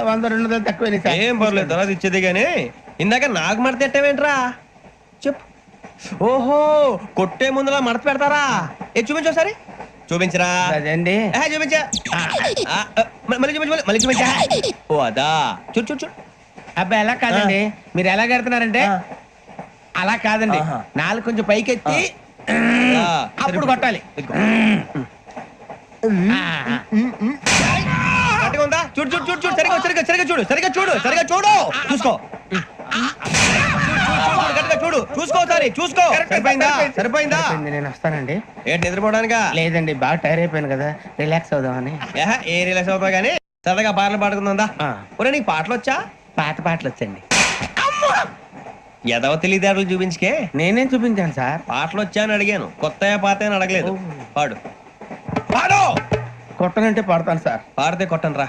100 200 తక్కువ. ఏం పర్లేదు, తర్వాత ఇచ్చేది గానీ ఇందాక నాకు మడత ఎట్టవేంట్రా చెప్పు. ఓహో, కొట్టే ముందులా మడత పెడతారా? ఏ చూపించు ఒకసారి. చూపించరా. అదండి. చూపించా. మళ్ళీ చూపించు, మళ్ళీ చూపించా. ఓ అదా, చూడు చూడు చూడు. అబ్బాయి ఎలా కాదండి, మీరు ఎలా కడుతున్నారంటే అలా కాదండి. నాలుగు కొంచెం పైకెత్తి అప్పుడు కొట్టాలి. ఉందా? చూడు చూడు చూడు చూడు, సరిగా సరిగా సరిగా చూడు, సరిగా చూడు, సరిగా చూడు, చూసుకో. చూడు చూసుకో, సరే చూసుకో. సరిపోయిందా? సరిపోయిందా? నేను వస్తానండి. ఏంటి నిద్రపోవడానికా? లేదండి, బాగా టైర్ అయిపోయాను కదా, రిలాక్స్ అవుదామని. ఏ రిలాక్స్ అవుతావు కానీ సరదాగా పాటలు పాడుకుందా? ఒరే నీకు పాటలు వచ్చా? పాటలు వచ్చండి. ఎదవ తెలివితేటలు చూపించుకే. నేనేం చూపించాను సార్? పాటలు వచ్చా అని అడిగాను, కొత్త పాత అని అడగలేదు. పాడు పాడు. కొట్టనంటే పడతాను సార్. పాడితే కొట్టను రా.